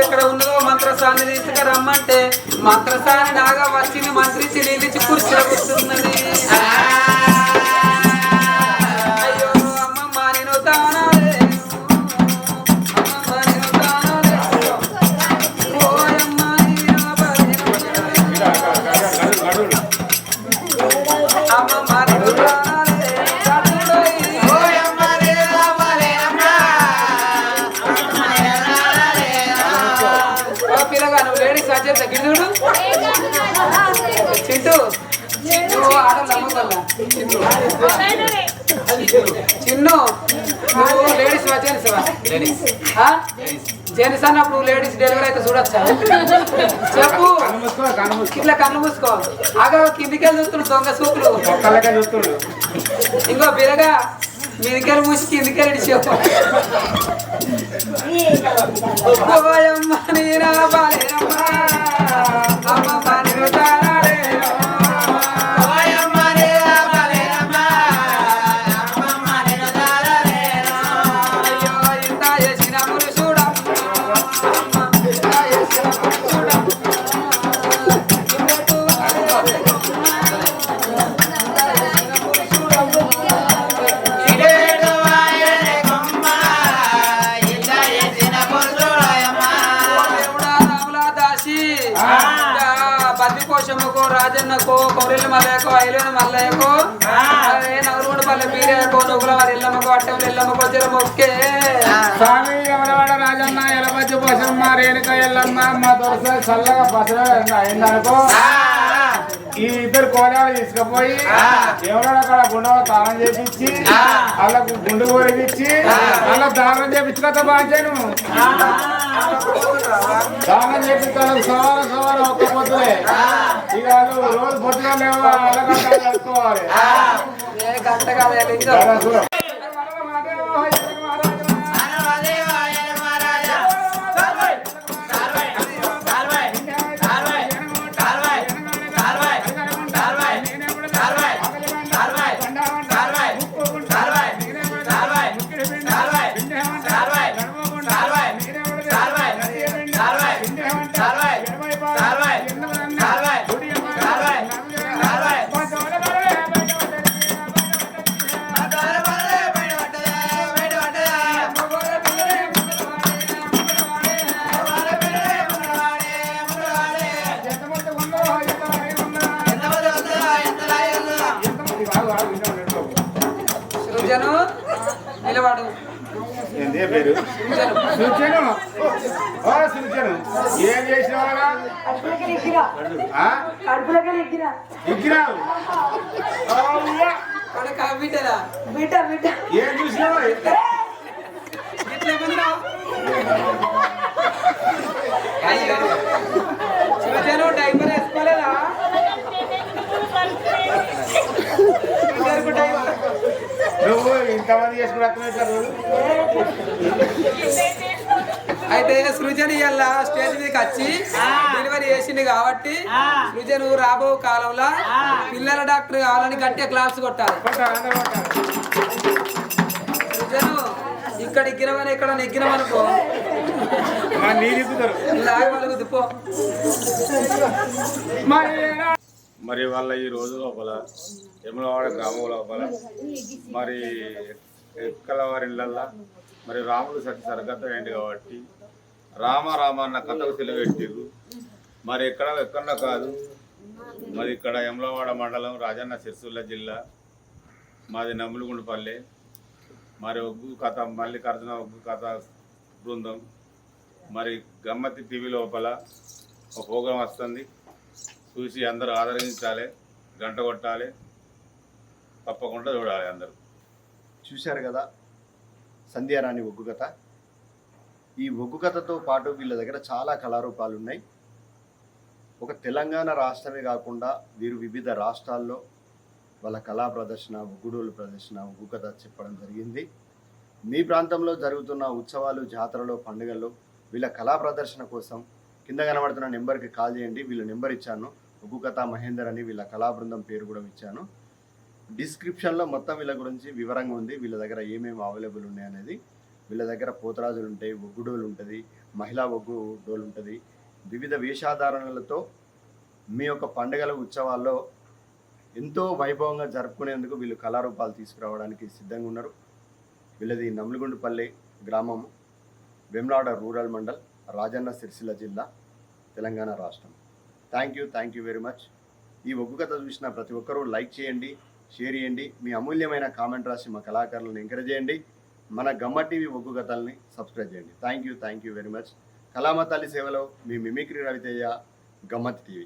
ఎక్కడ ఉన్నదో మంత్రసాన్ని తీసుకురమ్మంటే మంత్రసాని నాగా వచ్చింది మంత్రించి నీళ్ళిచ్చి కుర్చీలో కూర్చున్నది. అయ్యో అమ్మమ్మ నేను తానాలే చింటూ ఆడలు అమ్మగల చిన్ను నువ్వు లేడీస్ జెంట్స్ అన్నప్పుడు లేడీస్ డెలివరీ అయితే చూడొచ్చా చెప్పు. ఇట్లా కన్ను మూసుకో. ఆగా కిందికెళ్ళి చూస్తున్నాడు దొంగ సూపులు ఇంకో బిరగా మీదికెళ్ళి మూసి కిందికెళ్ళి చెప్పు. పోయమ్మ నీరా బాలేనమ్మా అమ్మమ్మ నీరు తారాలేనో పోయమ్మ నీరా బాలేనమ్మా అమ్మమ్మ నీరు తారాలేనో అయ్యో ఇంత చేసిన పురుషుడమ్మ ఇంత చేసిన పురుషుడమ్మ బద్దికోశమ్మకో రాజన్నకో కౌరెల్లి మల్లయ్యకో ఐలోని మల్లయ్యకో నవరుడు పల్లె పీరేకో నువ్వుల వారి ఎల్లమ్మకో అట్టం ఎల్లమ్మకో జర మొక్కే స్వామి ఎవరవాడ రాజన్న ఎలబజ్జి పోషమ్మ రేణుక ఎల్లమ్మ మా దొరస చల్లగా పసర అయిందనుకో ఈ ఇద్దరు కోడాలు తీసుకుపోయి ఎవరక్కడ గుండవ తాళం చేపించి వాళ్ళకు గుండు కోరిపించి వాళ్ళ దానం చేపించుకోత బాధ్యను దానం చేపించాలి సవాలు ఒక్క పొద్దులే ఇక వాళ్ళు రోజు పొద్దుగా లేవో అలగంట కలుపుకోవాలి. సృజను నిలవాడు పేరు సృజను ఏం చేసినవాగా ఏం చూసినావా సృజను డైపర్ వేసుకోలేదా నువ్వు ఇంతమంది చేసుకున్నా అయితే సృజన్ ఇవాళ స్టేజ్ మీదకి వచ్చి డెలివరీ చేసింది కాబట్టి సృజన్ రాబో కాలంలో పిల్లల డాక్టర్ కావాలని గట్టిగా క్లాస్ కొట్టాలి. సృజను ఇక్కడ ఎగ్గినమని ఇక్కడ నెగ్గినమనుకో పో. మరి వాళ్ళ ఈ రోజు లోపల యములవాడ గ్రామం లోపల మరి ఎక్కల వారి ఇళ్ళల్లో మరి రాముడు సరిగతం ఏంటి కాబట్టి రామ అన్న కథకు తెలివెట్టిరు. మరి ఎక్కడ కాదు మరి ఇక్కడ యములవాడ మండలం రాజన్న సిరిసిల్ల జిల్లా మాది నమ్ములుగుండపల్లె. మరి ఒగ్గు కథ మల్లికార్జున ఒగ్గు కథ బృందం మరి గమ్మతి టీవీ లోపల ఒక ప్రోగ్రాం వస్తుంది, చూసి అందరూ ఆదరించాలి, గంట కొట్టాలి, తప్పకుండా చూడాలి. అందరూ చూశారు కదా సంధ్యారాణి ఒగ్గు కథ. ఈ ఒగ్గు కథతో పాటు వీళ్ళ దగ్గర చాలా కళారూపాలు ఉన్నాయి. ఒక తెలంగాణ రాష్ట్రమే కాకుండా వీరు వివిధ రాష్ట్రాల్లో వాళ్ళ కళా ప్రదర్శన, ఒగ్గుడోలు ప్రదర్శన, ఒగ్గు కథ చెప్పడం జరిగింది. మీ ప్రాంతంలో జరుగుతున్న ఉత్సవాలు, జాతరలో, పండుగల్లో వీళ్ళ కళా ప్రదర్శన కోసం కింద కనబడుతున్న నెంబర్కి కాల్ చేయండి. వీళ్ళ నెంబర్ ఇచ్చాను, ఒగ్గు కథ మహేందర్ అని వీళ్ళ కళా బృందం పేరు కూడా ఇచ్చాను. డిస్క్రిప్షన్లో మొత్తం వీళ్ళ గురించి వివరంగా ఉంది, వీళ్ళ దగ్గర ఏమేమి అవైలబుల్ ఉన్నాయి అనేది. వీళ్ళ దగ్గర పోతరాజులు ఉంటాయి, ఒగ్గు డోలు ఉంటుంది, మహిళా ఒగ్గు డోలు ఉంటుంది. వివిధ వేషాధారణలతో మీ యొక్క పండుగల ఉత్సవాల్లో ఎంతో వైభవంగా జరుపుకునేందుకు వీళ్ళు కళారూపాలు తీసుకురావడానికి సిద్ధంగా ఉన్నారు. వీళ్ళది నమ్మిగుండుపల్లి గ్రామం, వేములవాడ రూరల్ మండల్, రాజన్న సిరిసిల్ల జిల్లా, తెలంగాణ రాష్ట్రం. Thank you very much. ఈ ఒగ్గు కథ చూసిన ప్రతి ఒక్కరూ లైక్ చేయండి, షేర్ చేయండి, మీ అమూల్యమైన కామెంట్ రాసి మా కళాకారులను ఎంకరేజ్ చేయండి. మన గమ్మ టీవీ ఒగ్గు కథల్ని సబ్స్క్రైబ్ చేయండి. Thank you very much. కళామ తల్లి సేవలో మీ మిమిక్రీ రవితేజ, గమ్మత్ టీవీ.